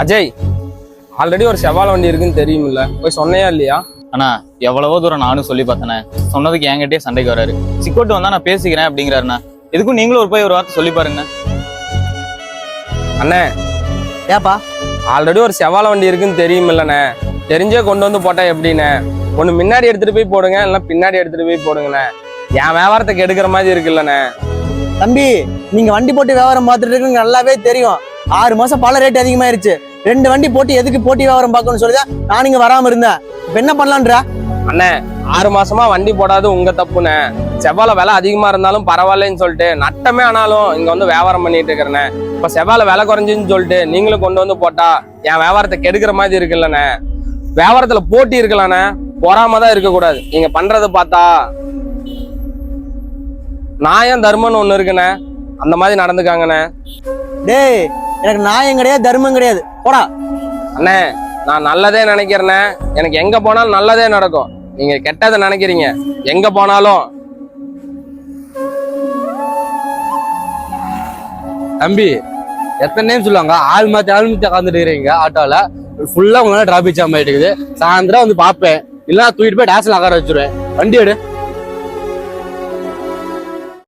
Ajay, already ஒரு செவ்வாழை வண்டி இருக்குன்னு தெரியுமில்ல, போய் சொன்னையா இல்லையா? அண்ணா எவ்வளவோ தூரம் நானும் சொல்லி பார்த்தேனே, சொன்னதுக்கு என்கிட்டயே சண்டைக்கு வராரு. சிக்கோட்டு வந்தா நான் பேசிக்கிறேன் அப்படிங்கிறாருண்ணா. எதுக்கும் நீங்களும் போய் ஒரு வார்த்தை சொல்லி பாருங்க. அண்ணே, ஏப்பா ஆல்ரெடி ஒரு செவ்வாழை வண்டி இருக்குன்னு தெரியுமில்லண்ணே, தெரிஞ்சே கொண்டு வந்து போட்டா எப்படிண்ணே? ஒண்ணு முன்னாடி எடுத்துட்டு போய் போடுங்க, இல்லைன்னா பின்னாடி எடுத்துட்டு போய் போடுங்கண்ணே. என் வியாபாரத்தை கெடுக்கிற மாதிரி இருக்குல்லண்ணே. தம்பி, நீங்க வண்டி போட்டு வியாபாரம் பார்த்துட்டு இருக்கு நல்லாவே தெரியும். 6 மாசம் பல ரேட் அதிகமாயிருச்சு. 2 வண்டி போட்டு எதுக்கு போட்டி வியாபாரம் பார்க்கணும்னு சொல்லிதான் நான் இங்க வராம இருந்தேன். இப்ப என்ன பண்ணலான்றா? அண்ணே, 6 மாசமா வண்டி போடாது உங்க தப்புண்ணே. செவ்வாழை விலை அதிகமா இருந்தாலும் பரவாயில்லன்னு சொல்லிட்டு நட்டமே ஆனாலும் இங்க வந்து வியாபாரம் பண்ணிட்டு இருக்கிறேண்ணே. இப்ப செவ்வாழை விலை குறைஞ்சுன்னு சொல்லிட்டு நீங்களும் கொண்டு வந்து போட்டா என் வியாபாரத்தை கெடுக்கிற மாதிரி இருக்குல்லண்ணே. வியாபாரத்துல போட்டி இருக்கலாண்ணே, பொறாமதான் இருக்கக்கூடாது. நீங்க பண்றதை பார்த்தா நாயம் தர்மம்னு ஒண்ணு இருக்குண்ணே, அந்த மாதிரி நடந்துக்காங்கண்ணே. டேய், எனக்கு நியாயம் கிடையாது, தர்மம் கிடையாது, போடா. அண்ணே, நான் நல்லதே நினைக்கிறேண்ணே. எனக்கு எங்க போனாலும் நல்லதே நடக்கும். நீங்க கெட்டதை நினைக்கிறீங்க. எங்க போனாலும் தம்பி, எத்தனை டைம் சொல்லுவாங்க, ஆள் மாத்தி உட்காந்துட்டு இருக்கிறீங்க ஆட்டோல. ஃபுல்லா உங்களால டிராபிக் ஜாம் ஆயிட்டு இருக்குது. சாயந்தரம் வந்து பாப்பேன், இல்லைன்னா தூக்கிட்டு போய் டேஸ்ல உட்கார வச்சிருவேன். வண்டி எடு.